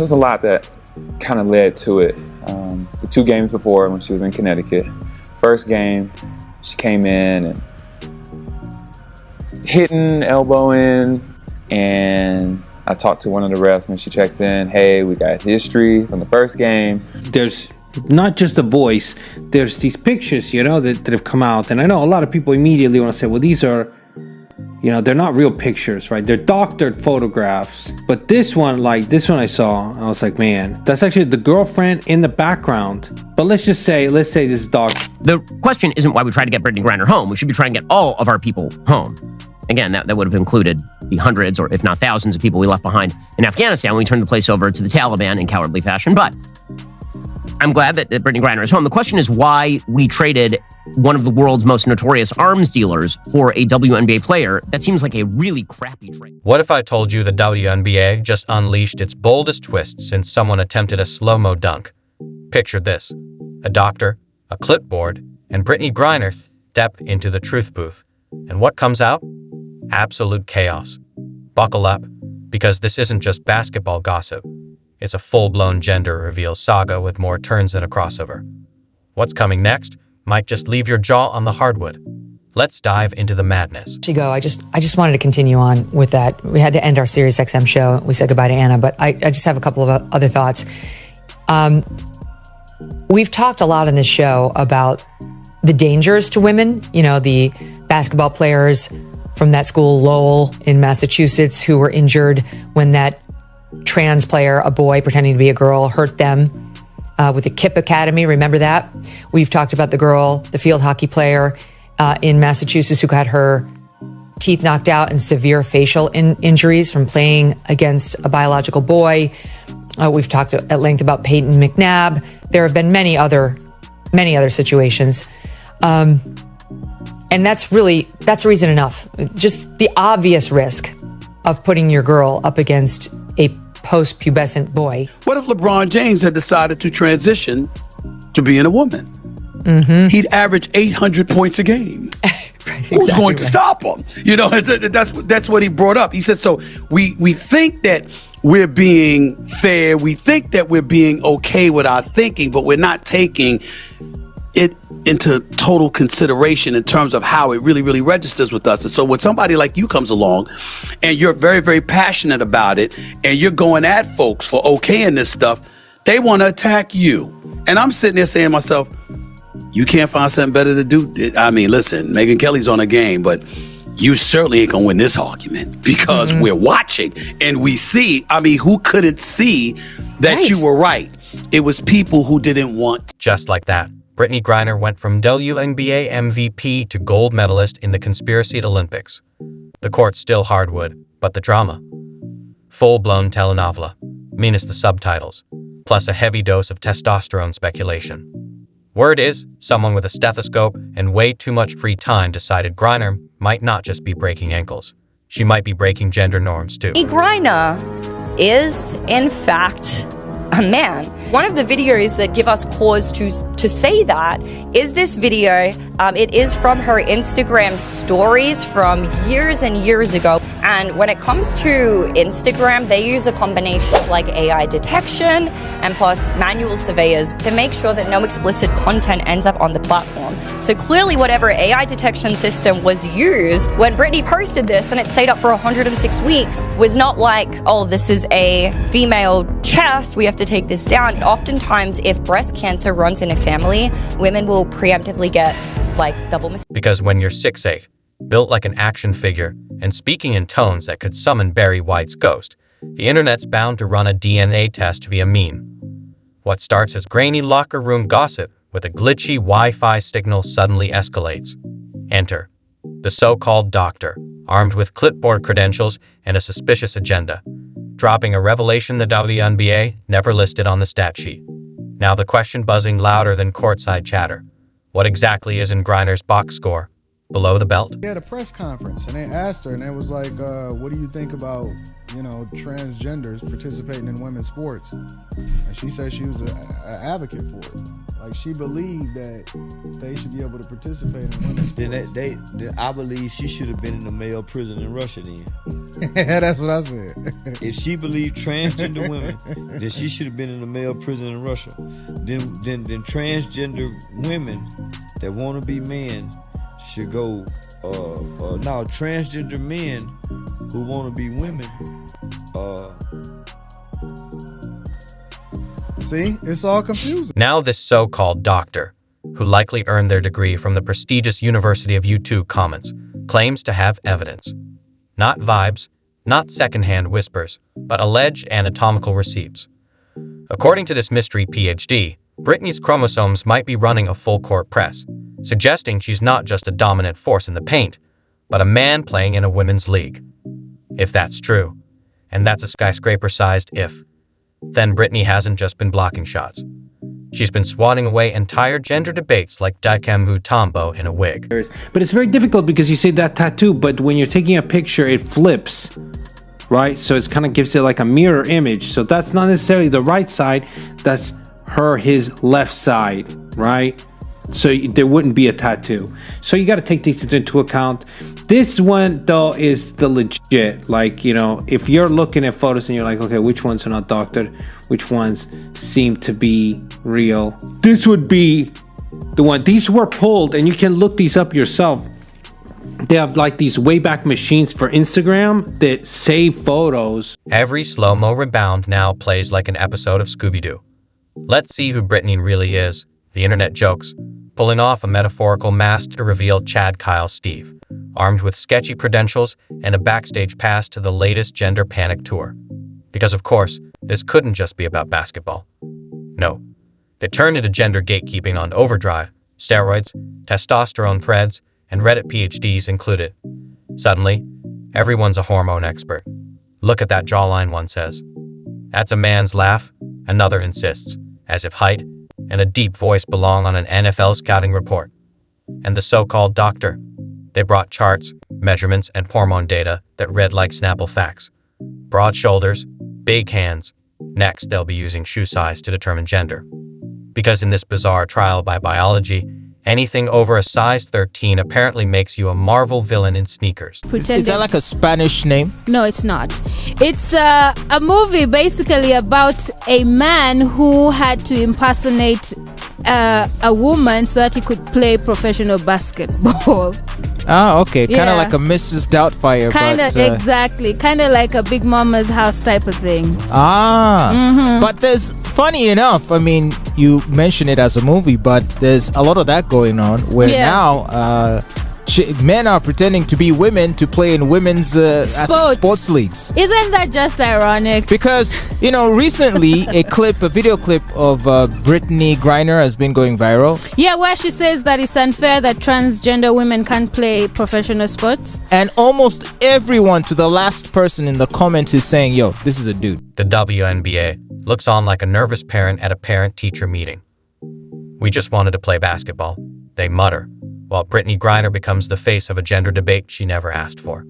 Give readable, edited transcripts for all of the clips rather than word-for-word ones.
There's a lot that kind of led to it. The 2 games before, when she was in Connecticut, first game, she came in and hitting, elbowing, and I talked to one of the refs when she checks in. Hey, we got history from the first game. There's not just the voice, there's these pictures, that have come out. And I know a lot of people immediately want to say, well, these are, they're not real pictures, right? They're doctored photographs. But this one I saw, I was like, man, that's actually the girlfriend in the background. But let's say this is doctored. The question isn't why we try to get Brittney Griner home. We should be trying to get all of our people home. Again, that would have included the hundreds or if not thousands of people we left behind in Afghanistan when we turned the place over to the Taliban in cowardly fashion. But I'm glad that Brittney Griner is home. The question is why we traded one of the world's most notorious arms dealers for a WNBA player. That seems like a really crappy trade. What if I told you the WNBA just unleashed its boldest twist since someone attempted a slow-mo dunk? Picture this: a doctor, a clipboard, and Brittney Griner step into the truth booth. And what comes out? Absolute chaos. Buckle up, because this isn't just basketball gossip. It's a full-blown gender reveal saga with more turns than a crossover. What's coming next might just leave your jaw on the hardwood. Let's dive into the madness. I just wanted to continue on with that. We had to end our Sirius XM show. We said goodbye to Anna, but I just have a couple of other thoughts. We've talked a lot in this show about the dangers to women, the basketball players from that school, Lowell in Massachusetts, who were injured when that trans player, a boy pretending to be a girl, hurt them with the KIPP Academy. Remember that? We've talked about the field hockey player in Massachusetts who got her teeth knocked out and severe facial injuries from playing against a biological boy. We've talked at length about Peyton McNabb. There have been many other situations. And that's reason enough. Just the obvious risk of putting your girl up against a post-pubescent boy. What if LeBron James had decided to transition to being a woman? Mm-hmm. He'd average 800 points a game. Right, Who's going to stop him? That's what he brought up. He said, so we think that we're being fair. We think that we're being okay with our thinking, but we're not taking it into total consideration in terms of how it really, really registers with us. And so when somebody like you comes along and you're very, very passionate about it and you're going at folks for okaying this stuff, they want to attack you. And I'm sitting there saying to myself, you can't find something better to do. I mean, listen, Megyn Kelly's on a game, but you certainly ain't gonna win this argument because we're watching and we see. I mean, who couldn't see that you were right? It was people who didn't want. Just like that, Brittney Griner went from WNBA MVP to gold medalist in the conspiracy Olympics. The court's still hardwood, but the drama. Full-blown telenovela, minus the subtitles, plus a heavy dose of testosterone speculation. Word is, someone with a stethoscope and way too much free time decided Griner might not just be breaking ankles. She might be breaking gender norms too. Griner is, in fact, a man. One of the videos that give us cause to say that is this video. It is from her Instagram stories from years and years ago. And when it comes to Instagram, they use a combination of like AI detection and plus manual surveyors to make sure that no explicit content ends up on the platform. So clearly whatever AI detection system was used when Brittney posted this and it stayed up for 106 weeks was not like, oh, this is a female chest, we have to take this down. Oftentimes, if breast cancer runs in a family, women will preemptively get like double mistake. Because when you're 6'8", built like an action figure, and speaking in tones that could summon Barry White's ghost, the internet's bound to run a DNA test via meme. What starts as grainy locker room gossip with a glitchy Wi-Fi signal suddenly escalates. Enter the so-called doctor, armed with clipboard credentials and a suspicious agenda, dropping a revelation the WNBA never listed on the stat sheet. Now the question buzzing louder than courtside chatter. What exactly is in Griner's box score? below the belt? They had a press conference and they asked her, and it was like, what do you think about, transgenders participating in women's sports? And she said she was an advocate for it. Like, she believed that they should be able to participate in women's sports. Then I believe she should have been in a male prison in Russia then. That's what I said. If she believed transgender women, then she should have been in a male prison in Russia. Then transgender women that want to be men should go. Now transgender men who want to be women. See, it's all confusing. Now this so-called doctor, who likely earned their degree from the prestigious University of U2 comments, claims to have evidence. Not vibes, not secondhand whispers, but alleged anatomical receipts. According to this mystery PhD, Brittney's chromosomes might be running a full-court press, suggesting she's not just a dominant force in the paint, but a man playing in a women's league. If that's true, and that's a skyscraper-sized if, then Brittney hasn't just been blocking shots. She's been swatting away entire gender debates like Dikembe Mutombo in a wig. But it's very difficult because you say that tattoo, but when you're taking a picture, it flips, right? So it kind of gives it like a mirror image. So that's not necessarily the right side. That's his left side, right? So there wouldn't be a tattoo. So you got to take these into account. This one though is the legit, like, if you're looking at photos and you're like, okay, which ones are not doctored, which ones seem to be real, this would be the one. These were pulled, and you can look these up yourself. They have like these Wayback Machines for Instagram that save photos. Every slow-mo rebound now plays like an episode of Scooby-Doo. Let's see who Brittney really is, the internet jokes, pulling off a metaphorical mask to reveal Chad Kyle Steve, armed with sketchy credentials and a backstage pass to the latest gender panic tour. Because of course, this couldn't just be about basketball. No, they turned into gender gatekeeping on overdrive, steroids, testosterone threads, and Reddit PhDs included. Suddenly, everyone's a hormone expert. Look at that jawline, one says. That's a man's laugh, another insists, as if height and a deep voice belong on an NFL scouting report. And the so-called doctor. They brought charts, measurements, and hormone data that read like Snapple facts. Broad shoulders, big hands. Next, they'll be using shoe size to determine gender. Because in this bizarre trial by biology, anything over a size 13 apparently makes you a Marvel villain in sneakers. Is that like a Spanish name? No, it's not. It's a movie basically about a man who had to impersonate a woman so that he could play professional basketball. Ah, okay. Kind of Yeah. like a Mrs. Doubtfire. Exactly. Kind of like a Big Mama's house type of thing. But there's, funny enough, I mean, you mention it as a movie, but there's a lot of that going on where now men are pretending to be women to play in women's sports leagues. Isn't that just ironic? Because, recently a video clip of Brittney Griner has been going viral. Yeah, where she says that it's unfair that transgender women can't play professional sports. And almost everyone, to the last person in the comments, is saying, yo, this is a dude. The WNBA looks on like a nervous parent at a parent-teacher meeting. We just wanted to play basketball, they mutter, while Brittney Griner becomes the face of a gender debate she never asked for.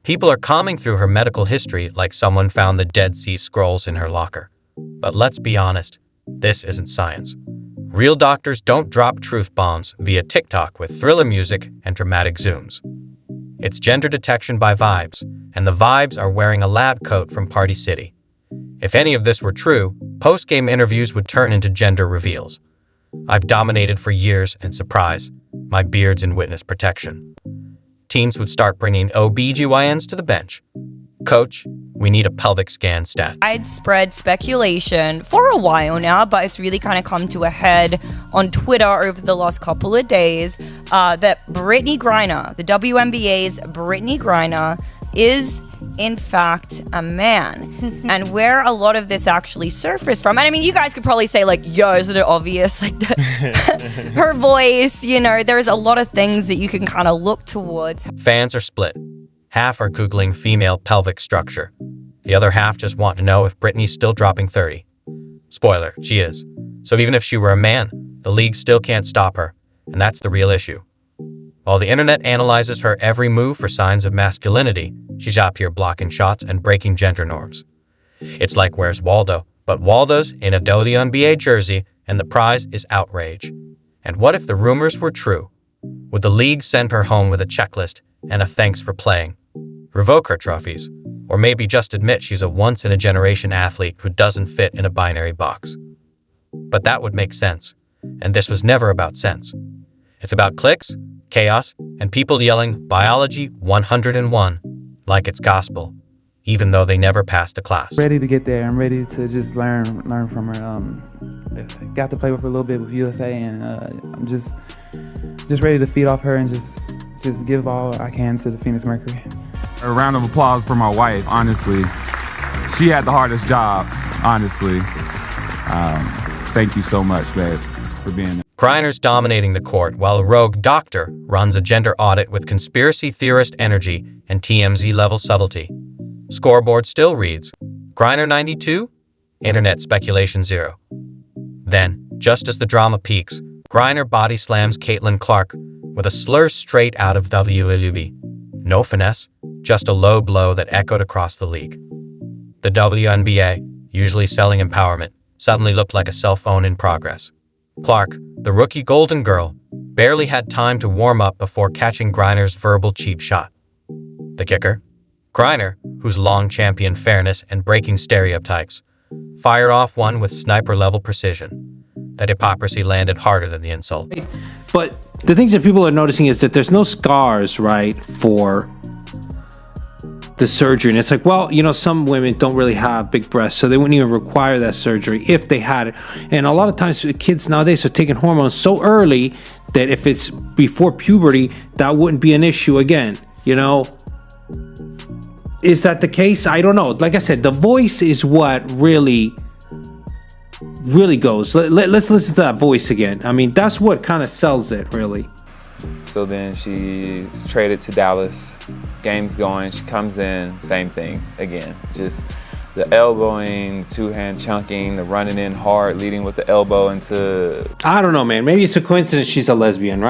People are combing through her medical history like someone found the Dead Sea Scrolls in her locker. But let's be honest, this isn't science. Real doctors don't drop truth bombs via TikTok with thriller music and dramatic zooms. It's gender detection by vibes, and the vibes are wearing a lab coat from Party City. If any of this were true, post-game interviews would turn into gender reveals. I've dominated for years, and surprise, my beard's in witness protection. Teams would start bringing OBGYNs to the bench. Coach, we need a pelvic scan stat. Widespread speculation for a while now, but it's really kind of come to a head on Twitter over the last couple of days that Brittney Griner, the WNBA's Brittney Griner, is in fact a man. And where a lot of this actually surfaced from, and I mean, you guys could probably say like, yo, isn't it obvious? Like her voice, there's a lot of things that you can kind of look towards. Fans are split. Half are Googling female pelvic structure. The other half just want to know if Brittney's still dropping 30. Spoiler, she is. So even if she were a man, the league still can't stop her, and that's the real issue. While the internet analyzes her every move for signs of masculinity, she's out here blocking shots and breaking gender norms. It's like Where's Waldo, but Waldo's in a WNBA jersey and the prize is outrage. And what if the rumors were true? Would the league send her home with a checklist and a thanks for playing? Revoke her trophies? Or maybe just admit she's a once-in-a-generation athlete who doesn't fit in a binary box? But that would make sense. And this was never about sense. It's about clicks, chaos, and people yelling Biology 101 like it's gospel, even though they never passed a class. Ready to get there. I'm ready to just learn from her. Got to play with her a little bit with USA, and I'm just ready to feed off her and just give all I can to the Phoenix Mercury. A round of applause for my wife, honestly. She had the hardest job, honestly. Thank you so much, babe, for being there. Griner's dominating the court while a rogue doctor runs a gender audit with conspiracy theorist energy and TMZ-level subtlety. Scoreboard still reads, Griner 92, internet speculation 0. Then, just as the drama peaks, Griner body slams Caitlin Clark with a slur straight out of WNBA. No finesse, just a low blow that echoed across the league. The WNBA, usually selling empowerment, suddenly looked like a cell phone in progress. Clark, the rookie Golden Girl, barely had time to warm up before catching Griner's verbal cheap shot. The kicker? Griner, who's long championed fairness and breaking stereotypes, fired off one with sniper-level precision. That hypocrisy landed harder than the insult. But the things that people are noticing is that there's no scars, right, for the surgery. And it's like, well, you know, some women don't really have big breasts, so they wouldn't even require that surgery if they had it. And a lot of times kids nowadays are taking hormones so early that if it's before puberty, that wouldn't be an issue again, you know? Is that the case? I don't know. Like I said, the voice is what really goes. Let's listen to that voice again. I mean, that's what kind of sells it, really. So then she's traded to Dallas. Game's going. She comes in. Same thing again. Just the elbowing, two-hand chunking, the running in hard, leading with the elbow into... I don't know, man. Maybe it's a coincidence she's a lesbian, right?